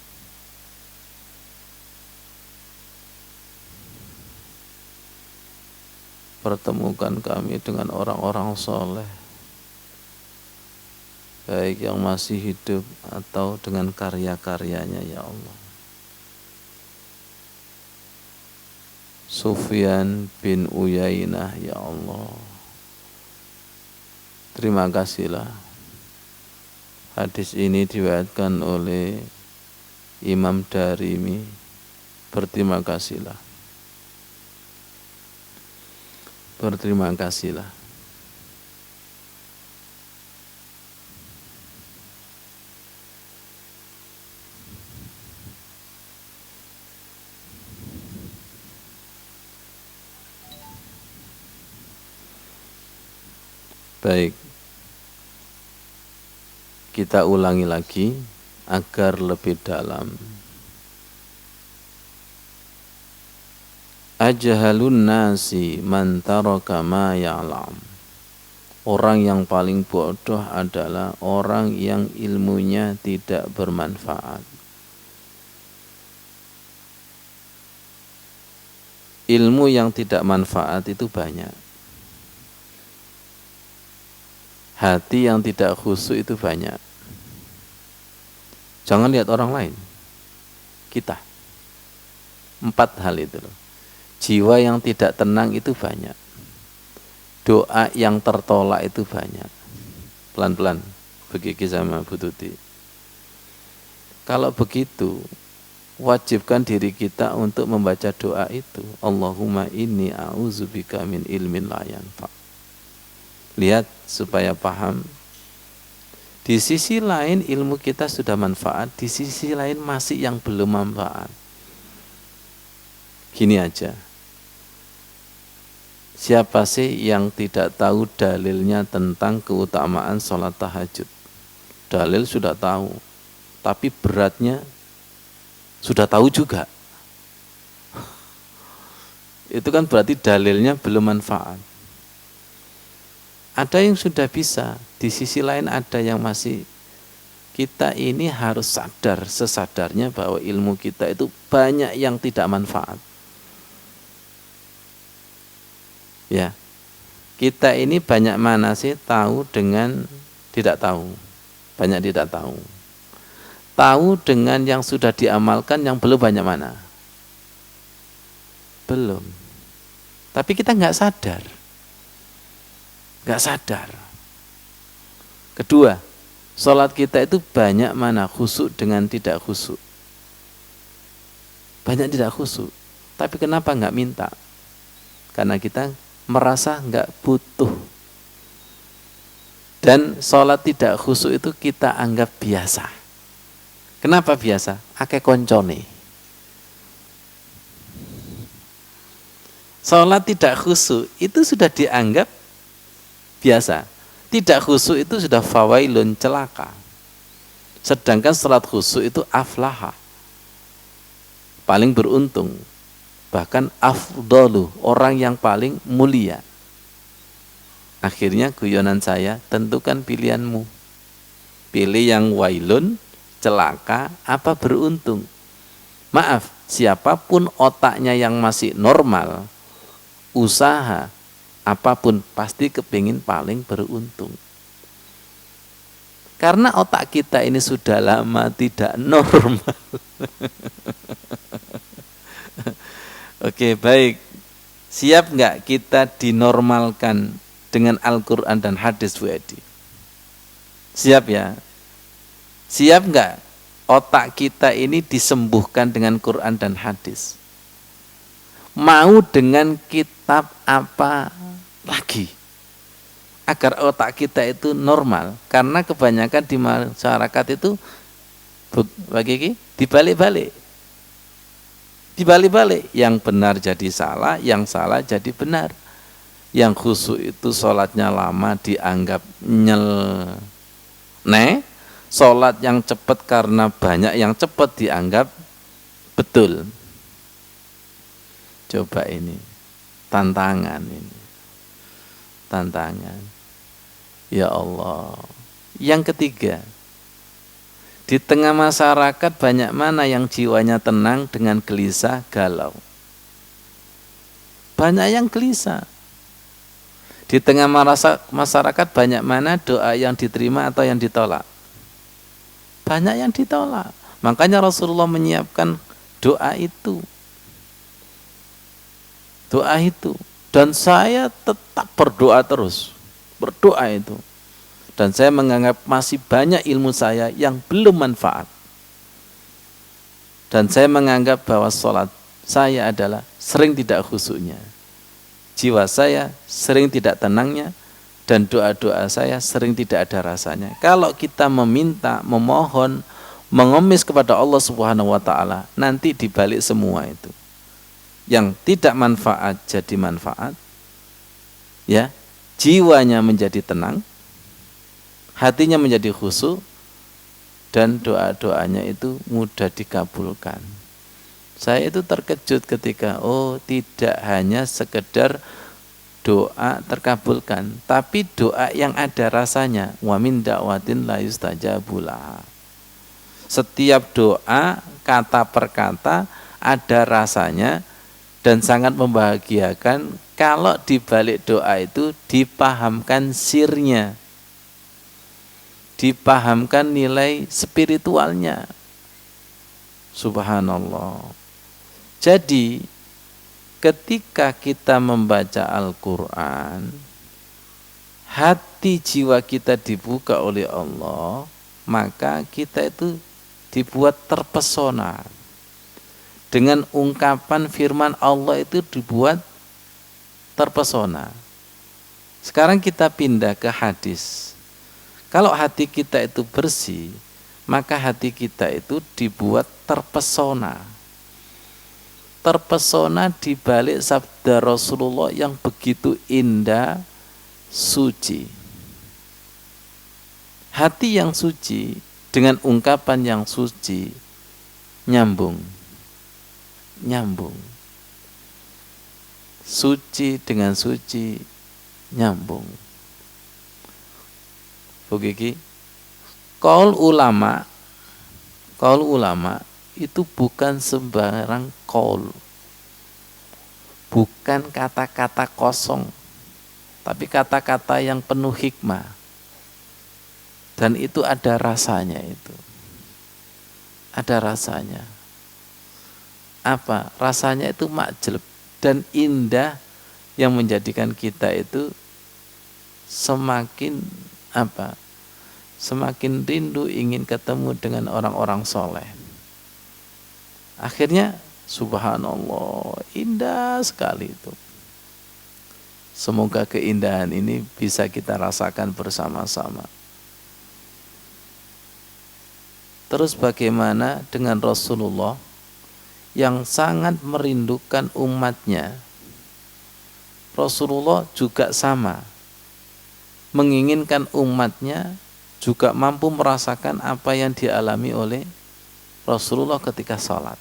Pertemukan kami dengan orang-orang soleh, baik yang masih hidup atau dengan karya-karyanya ya Allah. Sufyan bin Uyainah ya Allah, terima kasihlah. Hadis ini diriwayatkan oleh Imam Darimi. Berterima kasihlah. Berterima kasihlah. Baik, kita ulangi lagi agar lebih dalam. Ajhalun nasi man taraka ma ya'lam. Orang yang paling bodoh adalah orang yang ilmunya tidak bermanfaat. Ilmu yang tidak manfaat itu banyak. Hati yang tidak khusyuk itu banyak. Jangan lihat orang lain, kita. 4 hal itu loh. Jiwa yang tidak tenang itu banyak. Doa yang tertolak itu banyak. Pelan-pelan, begigi sama Bu Tuti. Kalau begitu, wajibkan diri kita untuk membaca doa itu. Allahumma inni a'udzubika min ilmin la yanfa'. Lihat supaya paham. Di sisi lain ilmu kita sudah manfaat, di sisi lain masih yang belum manfaat. Gini aja, siapa sih yang tidak tahu dalilnya tentang keutamaan sholat tahajud? Dalil sudah tahu, tapi beratnya sudah tahu juga. Itu kan berarti dalilnya belum manfaat. Ada yang sudah bisa, di sisi lain ada yang masih. Kita ini harus sadar sesadarnya bahwa ilmu kita itu banyak yang tidak manfaat. Ya, kita ini banyak mana sih tahu dengan tidak tahu, banyak tidak tahu. Tahu dengan yang sudah diamalkan yang belum banyak mana? Belum. Tapi kita nggak sadar. Nggak sadar. Kedua, sholat kita itu banyak mana khusyuk dengan tidak khusyuk. Banyak tidak khusyuk. Tapi kenapa nggak minta? Karena kita merasa nggak butuh. Dan sholat tidak khusyuk itu kita anggap biasa. Kenapa biasa? Akeh koncone. Sholat tidak khusyuk itu sudah dianggap biasa. Tidak khusyuk itu sudah fawailun, celaka. Sedangkan salat khusyuk itu aflaha, paling beruntung. Bahkan afdalu, orang yang paling mulia. Akhirnya guyonan saya, tentukan pilihanmu. Pilih yang wailun, celaka, apa beruntung. Maaf, siapapun otaknya yang masih normal, usaha apapun pasti kepingin paling beruntung. Karena otak kita ini sudah lama tidak normal. Oke, baik. Siap nggak kita dinormalkan dengan Al-Quran dan hadis, Bu Edi? Siap ya? Siap nggak otak kita ini disembuhkan dengan Quran dan hadis? Mau dengan kitab apa lagi agar otak kita itu normal? Karena kebanyakan di masyarakat itu bagi dibalik-balik, yang benar jadi salah, yang salah jadi benar. Yang khusyuk itu sholatnya lama dianggap nyeleneh, sholat yang cepat karena banyak yang cepat dianggap betul. Coba ini tantangan ini. Tantangan. Ya Allah. Yang ketiga, di tengah masyarakat banyak mana yang jiwanya tenang dengan gelisah, galau. Banyak yang gelisah. Di tengah masyarakat banyak mana doa yang diterima atau yang ditolak. Banyak yang ditolak. Makanya Rasulullah menyiapkan doa itu. Doa itu. Dan saya tetap berdoa terus. Berdoa itu. Dan saya menganggap masih banyak ilmu saya yang belum manfaat. Dan saya menganggap bahwa sholat saya adalah sering tidak khusyuknya. Jiwa saya sering tidak tenangnya. Dan doa-doa saya sering tidak ada rasanya. Kalau kita meminta, memohon, mengemis kepada Allah Subhanahu wa ta'ala, nanti dibalik semua itu. Yang tidak manfaat jadi manfaat, ya, jiwanya menjadi tenang, hatinya menjadi khusyuk, dan doa-doanya itu mudah dikabulkan. Saya itu terkejut ketika tidak hanya sekedar doa terkabulkan, tapi doa yang ada rasanya. Wa min da'watin la yustajabu laha. Setiap doa kata per kata ada rasanya. Dan sangat membahagiakan kalau di balik doa itu dipahamkan sirnya, dipahamkan nilai spiritualnya. Subhanallah. Jadi ketika kita membaca Al-Quran, hati jiwa kita dibuka oleh Allah, maka kita itu dibuat terpesona. Dengan ungkapan firman Allah itu dibuat terpesona. Sekarang kita pindah ke hadis. Kalau hati kita itu bersih, maka hati kita itu dibuat terpesona. Terpesona di balik sabda Rasulullah yang begitu indah, suci. Hati yang suci dengan ungkapan yang suci nyambung. Suci dengan suci nyambung. Begini, kaul ulama itu bukan sembarang kaul, bukan kata-kata kosong, tapi kata-kata yang penuh hikmah, dan itu ada rasanya. Ada rasanya. Apa? Rasanya itu makjleb dan indah, yang menjadikan kita itu semakin semakin rindu ingin ketemu dengan orang-orang soleh. Akhirnya subhanallah, indah sekali itu. Semoga keindahan ini bisa kita rasakan bersama-sama. Terus bagaimana dengan Rasulullah yang sangat merindukan umatnya? Rasulullah juga sama, menginginkan umatnya juga mampu merasakan apa yang dialami oleh Rasulullah ketika sholat.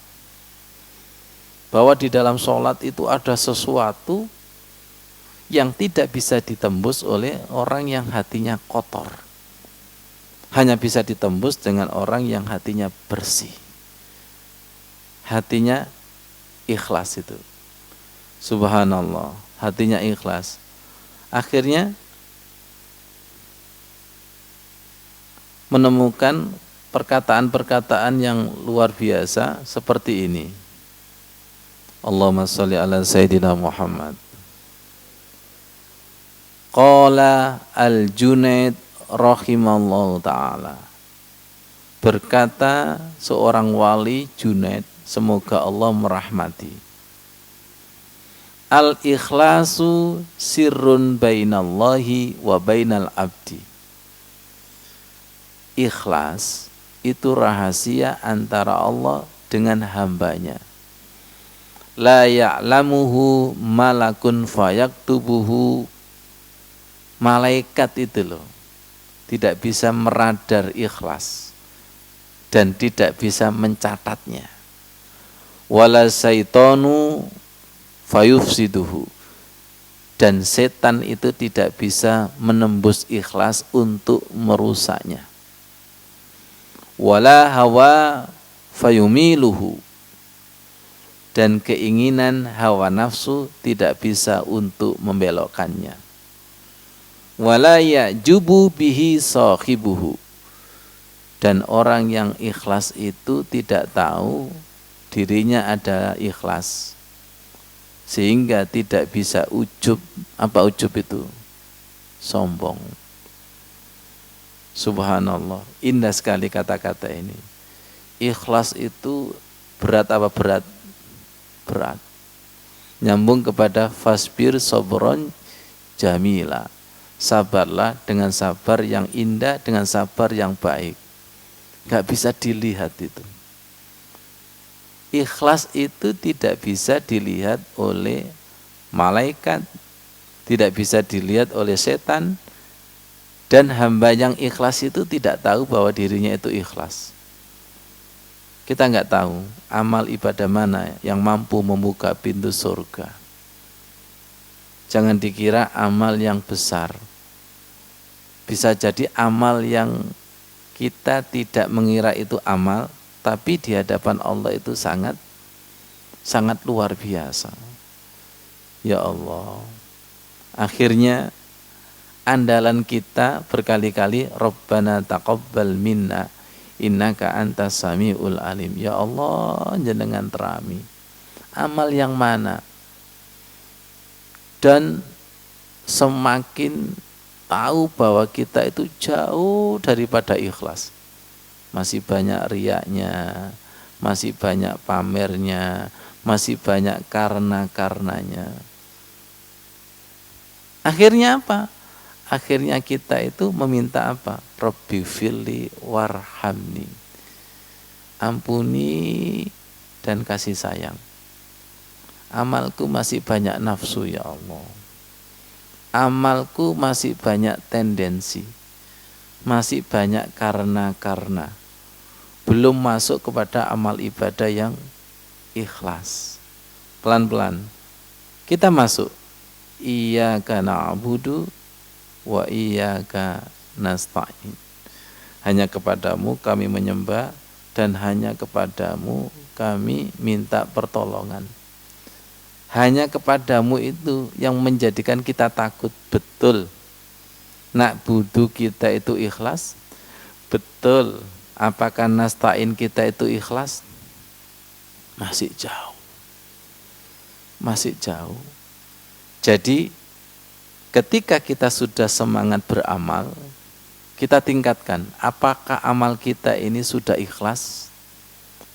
Bahwa di dalam sholat itu ada sesuatu yang tidak bisa ditembus oleh orang yang hatinya kotor. Hanya bisa ditembus dengan orang yang hatinya bersih. Hatinya ikhlas itu. Subhanallah, hatinya ikhlas. Akhirnya menemukan perkataan-perkataan yang luar biasa seperti ini. Allahumma sholli ala Sayyidina Muhammad. Qala al-Junaid rahimallahu ta'ala. Berkata seorang wali Junaid, semoga Allah merahmati. Al-ikhlasu sirrun bainallahi wa bainal abdi. Ikhlas itu rahasia antara Allah dengan hambanya. La ya'lamuhu malakun fayaktubuhu. Malaikat itu loh tidak bisa meradar ikhlas dan tidak bisa mencatatnya. Wala syaitanu fayufsiduhu. Dan setan itu tidak bisa menembus ikhlas untuk merusaknya. Wala hawa fayumiluhu. Dan keinginan hawa nafsu tidak bisa untuk membelokkannya. Wala ya'jubu bihi sahibuhu. Dan orang yang ikhlas itu tidak tahu dirinya ada ikhlas, sehingga tidak bisa ujub. Apa ujub itu? Sombong. Subhanallah, indah sekali kata-kata ini. Ikhlas itu berat apa berat? Berat. Nyambung kepada fasbir sobron jamila. Sabarlah dengan sabar yang indah, dengan sabar yang baik. Gak bisa dilihat itu. Ikhlas itu tidak bisa dilihat oleh malaikat, tidak bisa dilihat oleh setan, dan hamba yang ikhlas itu tidak tahu bahwa dirinya itu ikhlas. Kita nggak tahu amal ibadah mana yang mampu membuka pintu surga. Jangan dikira amal yang besar. Bisa jadi amal yang kita tidak mengira itu amal, tapi di hadapan Allah itu sangat luar biasa. Ya Allah. Akhirnya andalan kita berkali-kali, Rabbana taqabbal minna innaka antas samiul alim. Ya Allah, jenengan terami. Amal yang mana? Dan semakin tahu bahwa kita itu jauh daripada ikhlas. Masih banyak riyaknya, masih banyak pamernya, masih banyak karena-karenanya. Akhirnya apa? Akhirnya kita itu meminta apa? Rabbi firli warhamni. Ampuni dan kasih sayang. Amalku masih banyak nafsu ya Allah. Amalku masih banyak tendensi. Masih banyak karena. Belum masuk kepada amal ibadah yang ikhlas. Pelan-pelan kita masuk. Iyyaka na'budu wa iyyaka nasta'in. Hanya kepadamu kami menyembah dan hanya kepadamu kami minta pertolongan. Hanya kepadamu itu yang menjadikan kita takut. Betul. Na'budu kita itu ikhlas? Betul. Apakah nasta'in kita itu ikhlas? Masih jauh. Masih jauh. Jadi ketika kita sudah semangat beramal, kita tingkatkan. Apakah amal kita ini sudah ikhlas?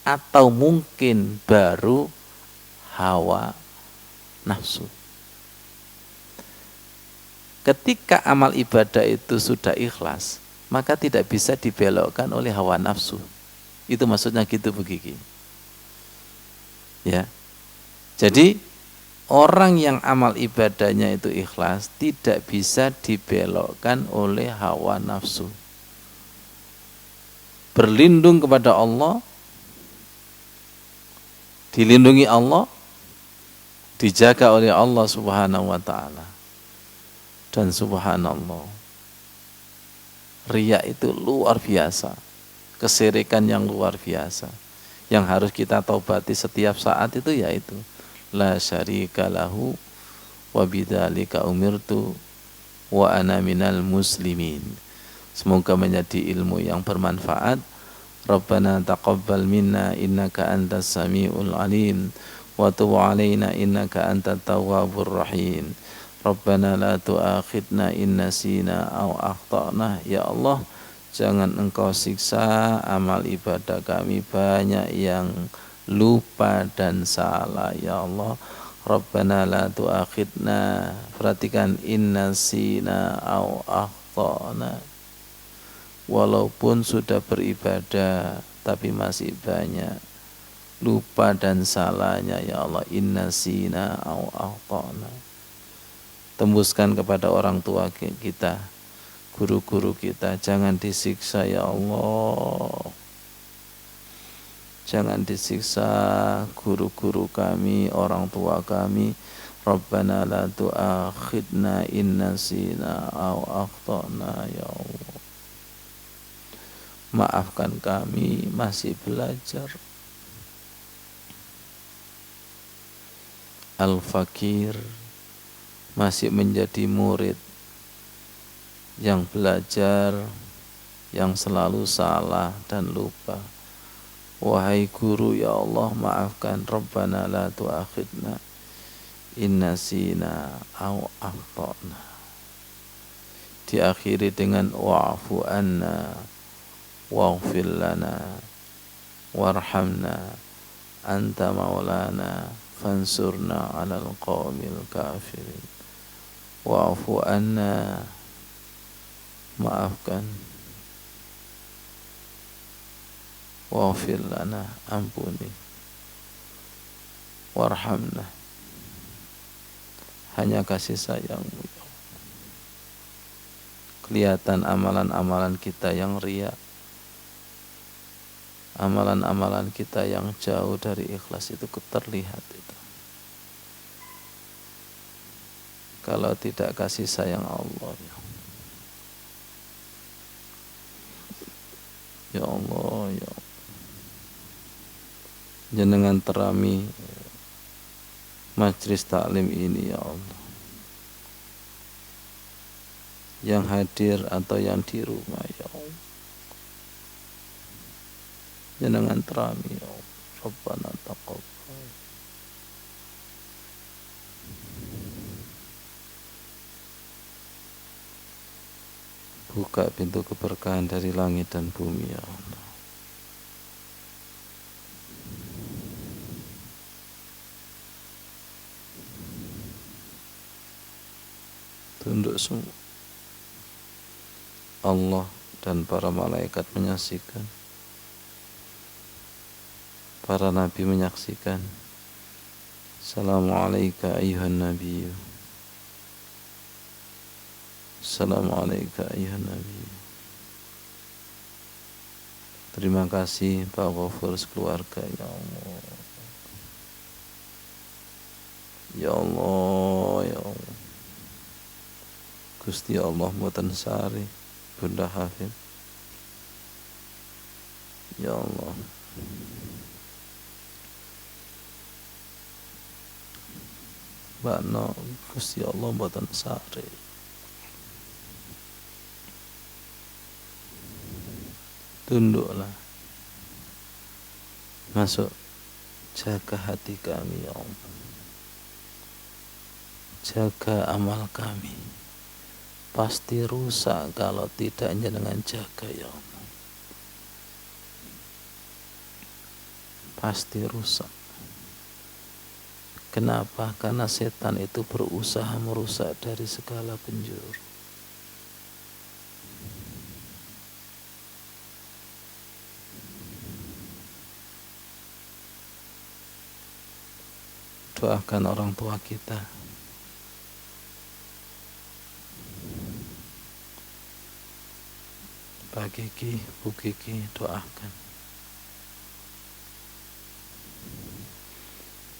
Atau mungkin baru hawa nafsu. Ketika amal ibadah itu sudah ikhlas, maka tidak bisa dibelokkan oleh hawa nafsu. Itu maksudnya gitu begini. Ya. Jadi orang yang amal ibadahnya itu ikhlas tidak bisa dibelokkan oleh hawa nafsu. Berlindung kepada Allah, dilindungi Allah, dijaga oleh Allah Subhanahu wa taala. Dan subhanallah, riya itu luar biasa, kesyirikan yang luar biasa, yang harus kita taubati setiap saat itu yaitu la syarika lahu wa bidzalika umirtu wa ana minal muslimin. Semoga menjadi ilmu yang bermanfaat. Rabbana taqabbal minna innaka antas samiul alim wa tub alaina innaka antat tawwabur rahim. Rabbana la tu'akhidna in nasina aw akhtana. Ya Allah, jangan engkau siksa amal ibadah kami, banyak yang lupa dan salah ya Allah. Rabbana la tu'akhidna, perhatikan, in nasina aw akhtana. Walaupun sudah beribadah tapi masih banyak lupa dan salahnya ya Allah. In nasina aw akhtana. Tembuskan kepada orang tua kita, guru-guru kita, jangan disiksa ya Allah. Jangan disiksa guru-guru kami, orang tua kami. Rabbana la tu'akhidna in nasina aw akhtana ya Allah. Maafkan kami, masih belajar. Al-Fakir masih menjadi murid yang belajar, yang selalu salah dan lupa. Wahai guru ya Allah, maafkan. Rabbana la tu'akhidna in nasina aw akhtana. Diakhiri dengan wa'fu anna waghfir lana warhamna anta maulana fansurna 'alal qaumil kafirin. Wa'fu anna, maafkan. Waghfir lana, ampuni. Warhamna, hanya kasih sayang-Mu. Kelihatan amalan-amalan kita yang riya, amalan-amalan kita yang jauh dari ikhlas itu terlihat itu. Kalau tidak kasih sayang Allah ya Allah, ya Allah. Jenengan terami majlis taklim ini ya Allah, yang hadir atau yang di rumah ya Allah, jenengan terami ya Allah. Rabbana taqabbal. Buka pintu keberkahan dari langit dan bumi ya Allah. Tunduk semua Allah dan para malaikat menyaksikan, para nabi menyaksikan. Assalamualaikum ayuhan nabi. Assalamualaikum ayuhan nabi. Terima kasih Pak Ghafur sekeluarga, ya Allah. Ya Allah, ya Allah. Gusti Allah mboten sari, Bunda Hafid. Ya Allah. Bakno Gusti Allah mboten sari. Tunduklah. Masuk. Jaga hati kami, ya Allah. Jaga amal kami. Pasti rusak kalau tidak dengan jaga, ya Allah. Pasti rusak. Kenapa? Karena setan itu berusaha merusak dari segala penjuru. Doakan orang tua kita. Pak Kiki, Bu Kiki, doakan.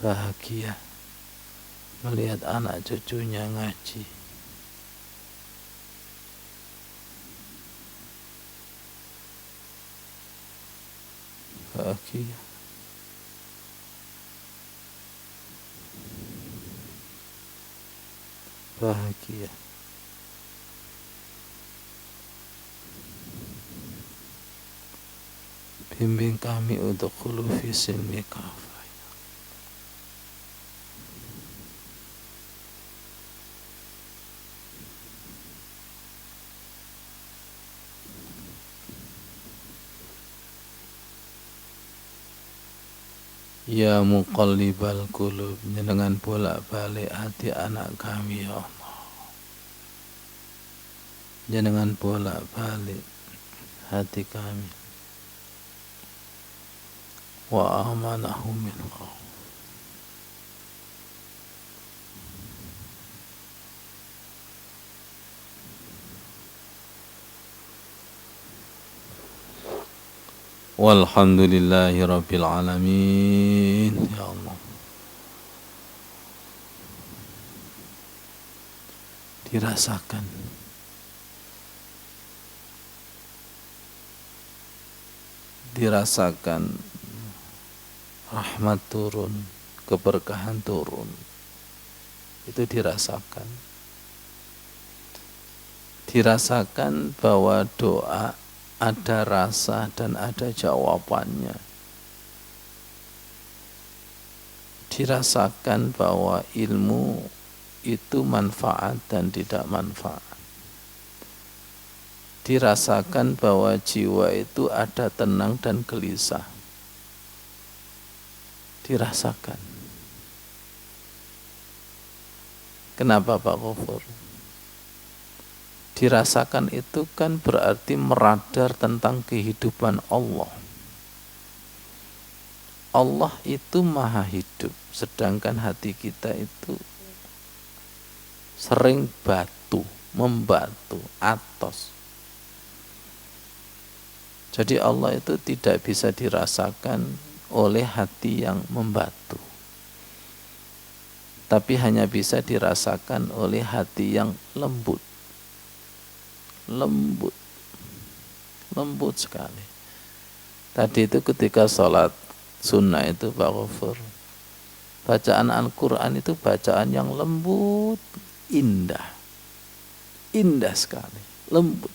Bahagia melihat anak cucunya ngaji. Bahagia. Bahagia. Bimbing kami untuk khulufi silmi kafah. Ya muqallibal qulub, dengan bolak-balik hati anak kami, ya Allah. Dengan bolak-balik hati kami. Wa amanahu min khauf. Walhamdulillahi rabbil alamin, ya Allah. Dirasakan rahmat turun, keberkahan turun. Itu dirasakan. Dirasakan bahwa doa ada rasa dan ada jawabannya. Dirasakan bahwa ilmu itu manfaat dan tidak manfaat. Dirasakan bahwa jiwa itu ada tenang dan gelisah. Dirasakan. Kenapa Pak Ghafur? Dirasakan itu kan berarti meradar tentang kehidupan Allah. Allah itu maha hidup, sedangkan hati kita itu sering membatu, atos. Jadi Allah itu tidak bisa dirasakan oleh hati yang membatu, tapi hanya bisa dirasakan oleh hati yang lembut sekali. Tadi itu ketika sholat sunnah itu Pak Ghafur, bacaan Al-Quran itu bacaan yang lembut, indah sekali, lembut.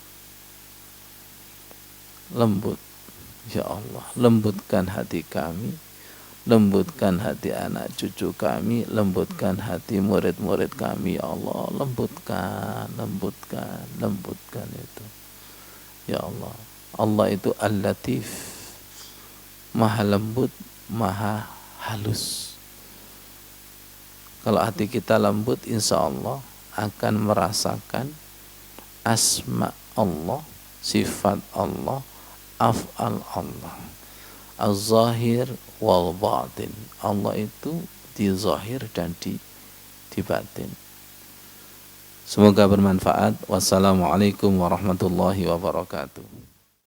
Ya Allah, lembutkan hati kami, lembutkan hati anak cucu kami, lembutkan hati murid-murid kami, ya Allah, lembutkan itu. Ya Allah, Allah itu Al-Latif, maha lembut, maha halus. Kalau hati kita lembut, insya Allah akan merasakan asma Allah, sifat Allah, af'al Allah, az-zahir wal batin. Allah itu di zahir dan di batin. Semoga bermanfaat. Wassalamualaikum warahmatullahi wabarakatuh.